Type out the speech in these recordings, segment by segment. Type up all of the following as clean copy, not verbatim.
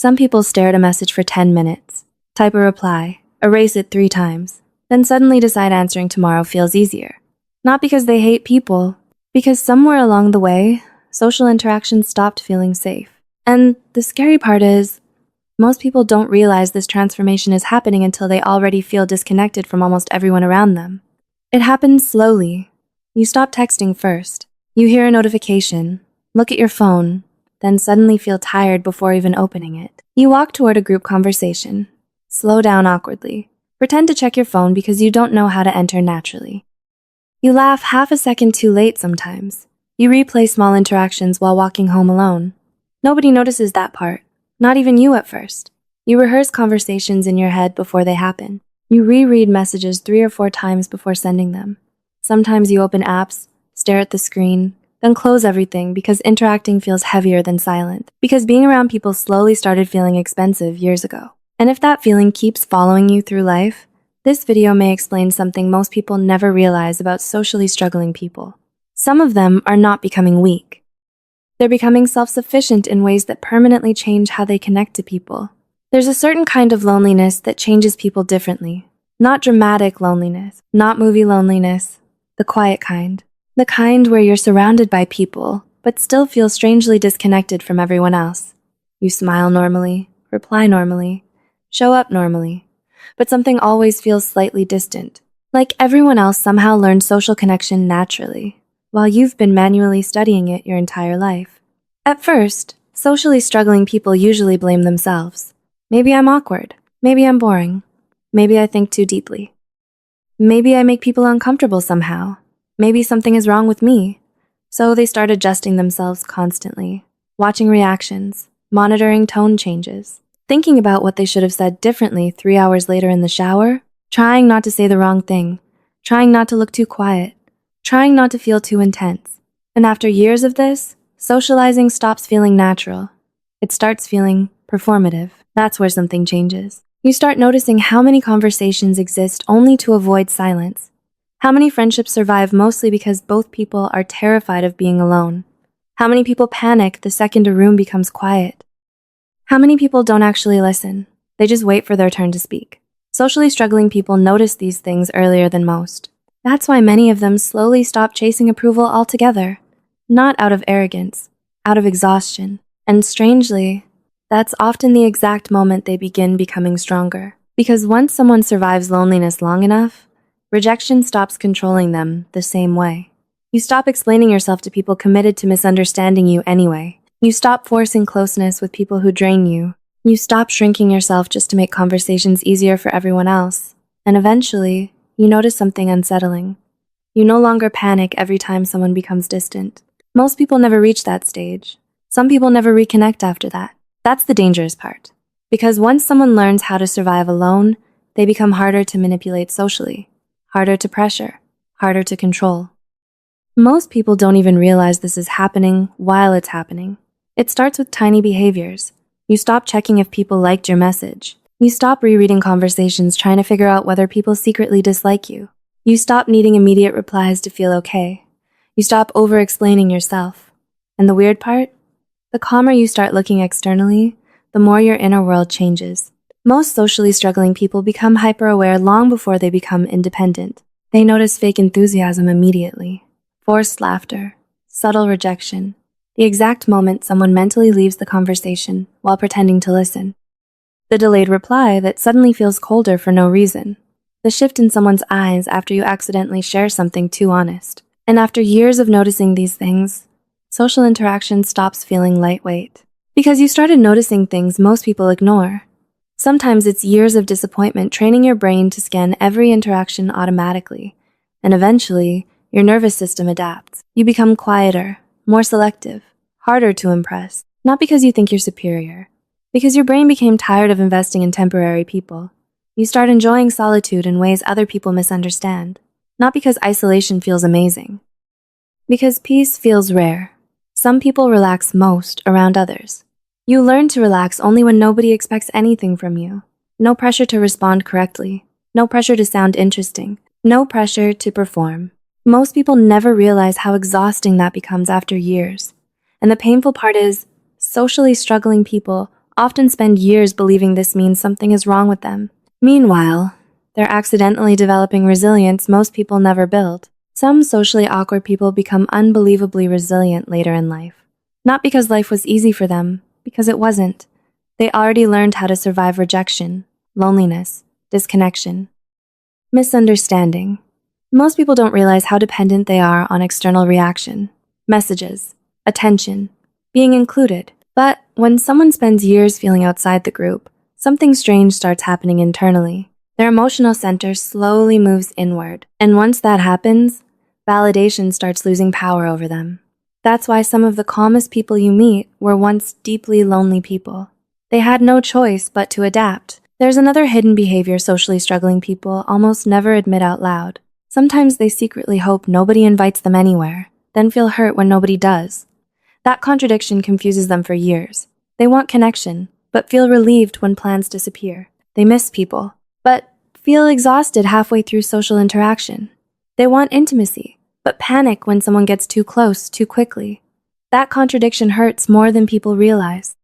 Some people stare at a message for 10 minutes, type a reply, erase it 3 times, then suddenly decide answering tomorrow feels easier. Not because they hate people, because somewhere along the way, social interactions stopped feeling safe. And the scary part is, most people don't realize this transformation is happening until they already feel disconnected from almost everyone around them. It happens slowly. You stop texting first. You hear a notification, look at your phone, then suddenly feel tired before even opening it. You walk toward a group conversation. Slow down awkwardly. Pretend to check your phone because you don't know how to enter naturally. You laugh half a second too late sometimes. You replay small interactions while walking home alone. Nobody notices that part. Not even you at first. You rehearse conversations in your head before they happen. You reread messages 3 or 4 times before sending them. Sometimes you open apps, stare at the screen, then close everything because interacting feels heavier than silent. Because being around people slowly started feeling expensive years ago. And if that feeling keeps following you through life, this video may explain something most people never realize about socially struggling people. Some of them are not becoming weak. They're becoming self-sufficient in ways that permanently change how they connect to people. There's a certain kind of loneliness that changes people differently. Not dramatic loneliness, not movie loneliness, the quiet kind. The kind where you're surrounded by people, but still feel strangely disconnected from everyone else. You smile normally, reply normally, show up normally, but something always feels slightly distant. Like everyone else somehow learned social connection naturally, while you've been manually studying it your entire life. At first, socially struggling people usually blame themselves. Maybe I'm awkward. Maybe I'm boring. Maybe I think too deeply. Maybe I make people uncomfortable somehow. Maybe something is wrong with me. So they start adjusting themselves constantly, watching reactions, monitoring tone changes, thinking about what they should have said differently 3 hours later in the shower, trying not to say the wrong thing, trying not to look too quiet, trying not to feel too intense. And after years of this, socializing stops feeling natural. It starts feeling performative. That's where something changes. You start noticing how many conversations exist only to avoid silence. How many friendships survive mostly because both people are terrified of being alone. How many people panic the second a room becomes quiet. How many people don't actually listen. They just wait for their turn to speak. Socially struggling people notice these things earlier than most. That's why many of them slowly stop chasing approval altogether. Not out of arrogance, out of exhaustion. And strangely, that's often the exact moment they begin becoming stronger. Because once someone survives loneliness long enough, rejection stops controlling them the same way. You stop explaining yourself to people committed to misunderstanding you anyway. You stop forcing closeness with people who drain you. You stop shrinking yourself just to make conversations easier for everyone else. And eventually, you notice something unsettling. You no longer panic every time someone becomes distant. Most people never reach that stage. Some people never reconnect after that. That's the dangerous part. Because once someone learns how to survive alone, they become harder to manipulate socially, harder to pressure, harder to control. Most people don't even realize this is happening while it's happening. It starts with tiny behaviors. You stop checking if people liked your message. You stop rereading conversations trying to figure out whether people secretly dislike you. You stop needing immediate replies to feel okay. You stop over-explaining yourself. And the weird part? The calmer you start looking externally, the more your inner world changes. Most socially struggling people become hyper-aware long before they become independent. They notice fake enthusiasm immediately, forced laughter, subtle rejection, the exact moment someone mentally leaves the conversation while pretending to listen. The delayed reply that suddenly feels colder for no reason. The shift in someone's eyes after you accidentally share something too honest. And after years of noticing these things, social interaction stops feeling lightweight. Because you started noticing things most people ignore. Sometimes it's years of disappointment training your brain to scan every interaction automatically. And eventually, your nervous system adapts. You become quieter, more selective, harder to impress. Not because you think you're superior. Because your brain became tired of investing in temporary people. You start enjoying solitude in ways other people misunderstand. Not because isolation feels amazing. Because peace feels rare. Some people relax most around others. You learn to relax only when nobody expects anything from you. No pressure to respond correctly. No pressure to sound interesting. No pressure to perform. Most people never realize how exhausting that becomes after years. And the painful part is, socially struggling people often spend years believing this means something is wrong with them. Meanwhile, they're accidentally developing resilience most people never build. Some socially awkward people become unbelievably resilient later in life. Not because life was easy for them, because it wasn't. They already learned how to survive rejection, loneliness, disconnection. Misunderstanding. Most people don't realize how dependent they are on external reaction, messages, attention, being included. But when someone spends years feeling outside the group, something strange starts happening internally. Their emotional center slowly moves inward, and once that happens, validation starts losing power over them. That's why some of the calmest people you meet were once deeply lonely people. They had no choice but to adapt. There's another hidden behavior socially struggling people almost never admit out loud. Sometimes they secretly hope nobody invites them anywhere, then feel hurt when nobody does. That contradiction confuses them for years. They want connection, but feel relieved when plans disappear. They miss people, but feel exhausted halfway through social interaction. They want intimacy, but panic when someone gets too close too quickly. That contradiction hurts more than people realize.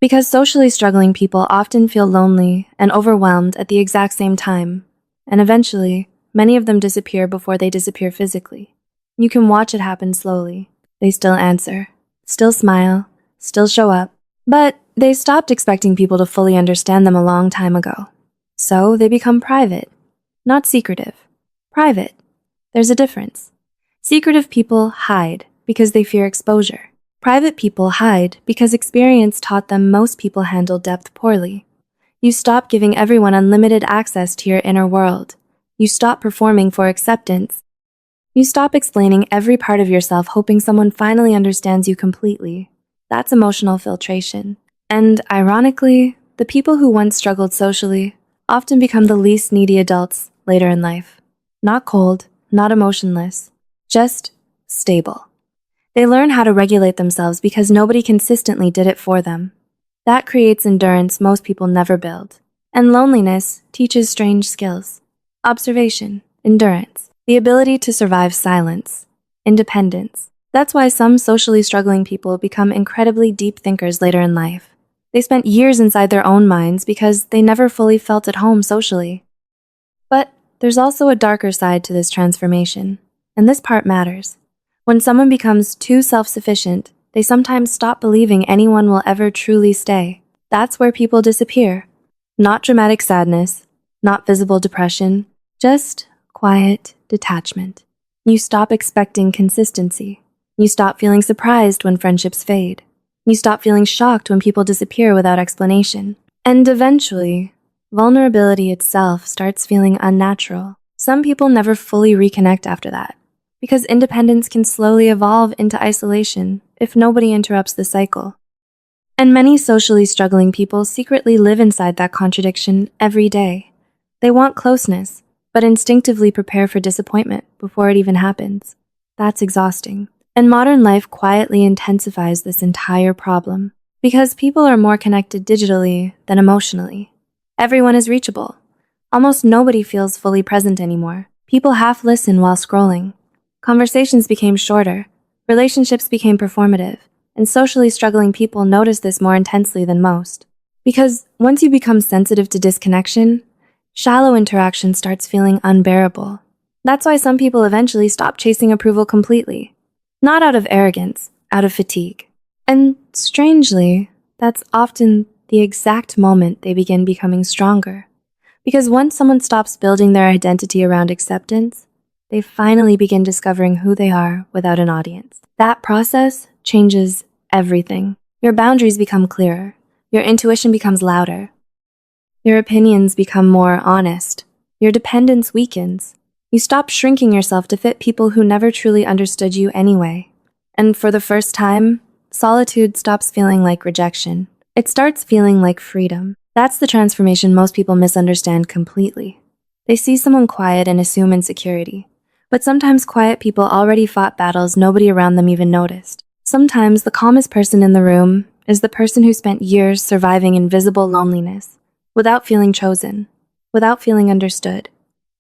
Because socially struggling people often feel lonely and overwhelmed at the exact same time, and eventually, many of them disappear before they disappear physically. You can watch it happen slowly. They still answer, still smile, still show up, but they stopped expecting people to fully understand them a long time ago. So they become private, not secretive. Private. There's a difference. Secretive people hide because they fear exposure. Private people hide because experience taught them most people handle depth poorly. You stop giving everyone unlimited access to your inner world. You stop performing for acceptance. You stop explaining every part of yourself hoping someone finally understands you completely. That's emotional filtration. And ironically, the people who once struggled socially often become the least needy adults later in life. Not cold, not emotionless, just stable. They learn how to regulate themselves because nobody consistently did it for them. That creates endurance most people never build. And loneliness teaches strange skills. Observation, endurance, the ability to survive silence, independence. That's why some socially struggling people become incredibly deep thinkers later in life. They spent years inside their own minds because they never fully felt at home socially. But there's also a darker side to this transformation, and this part matters. When someone becomes too self-sufficient, they sometimes stop believing anyone will ever truly stay. That's where people disappear. Not dramatic sadness, not visible depression, just quiet detachment. You stop expecting consistency. You stop feeling surprised when friendships fade. You stop feeling shocked when people disappear without explanation. And eventually, vulnerability itself starts feeling unnatural. Some people never fully reconnect after that, because independence can slowly evolve into isolation if nobody interrupts the cycle. And many socially struggling people secretly live inside that contradiction every day. They want closeness, but instinctively prepare for disappointment before it even happens. That's exhausting. And modern life quietly intensifies this entire problem, because people are more connected digitally than emotionally. Everyone is reachable. Almost nobody feels fully present anymore. People half listen while scrolling. Conversations became shorter, relationships became performative, and socially struggling people notice this more intensely than most. Because once you become sensitive to disconnection, shallow interaction starts feeling unbearable. That's why some people eventually stop chasing approval completely. Not out of arrogance, out of fatigue. And strangely, that's often the exact moment they begin becoming stronger. Because once someone stops building their identity around acceptance, they finally begin discovering who they are without an audience. That process changes everything. Your boundaries become clearer. Your intuition becomes louder. Your opinions become more honest. Your dependence weakens. You stop shrinking yourself to fit people who never truly understood you anyway. And for the first time, solitude stops feeling like rejection. It starts feeling like freedom. That's the transformation most people misunderstand completely. They see someone quiet and assume insecurity. But sometimes quiet people already fought battles nobody around them even noticed. Sometimes the calmest person in the room is the person who spent years surviving invisible loneliness, without feeling chosen, without feeling understood,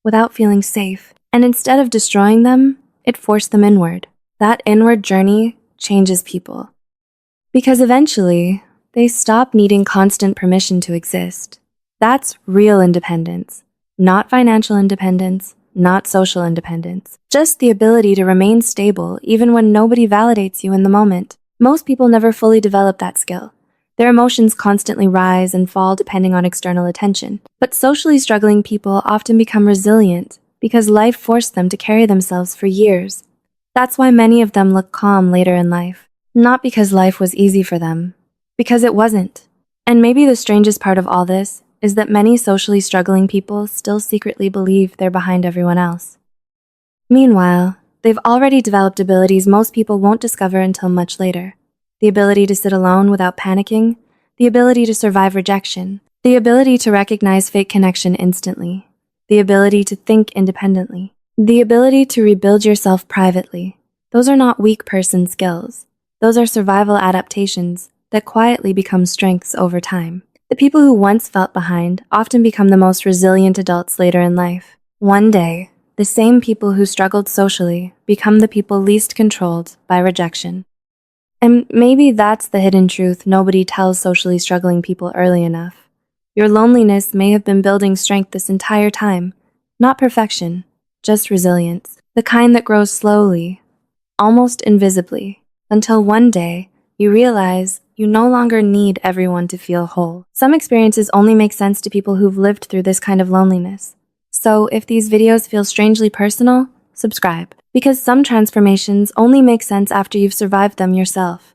without feeling safe. And instead of destroying them, it forced them inward. That inward journey changes people. Because eventually, they stop needing constant permission to exist. That's real independence. Not financial independence, not social independence. Just the ability to remain stable even when nobody validates you in the moment. Most people never fully develop that skill. Their emotions constantly rise and fall depending on external attention. But socially struggling people often become resilient because life forced them to carry themselves for years. That's why many of them look calm later in life. Not because life was easy for them, because it wasn't. And maybe the strangest part of all this is that many socially struggling people still secretly believe they're behind everyone else. Meanwhile, they've already developed abilities most people won't discover until much later. The ability to sit alone without panicking, the ability to survive rejection, the ability to recognize fake connection instantly, the ability to think independently, the ability to rebuild yourself privately. Those are not weak person skills. Those are survival adaptations that quietly become strengths over time. The people who once felt behind often become the most resilient adults later in life. One day, the same people who struggled socially become the people least controlled by rejection. And maybe that's the hidden truth nobody tells socially struggling people early enough. Your loneliness may have been building strength this entire time. Not perfection, just resilience. The kind that grows slowly, almost invisibly, until one day you realize you no longer need everyone to feel whole. Some experiences only make sense to people who've lived through this kind of loneliness. So if these videos feel strangely personal, subscribe. Because some transformations only make sense after you've survived them yourself.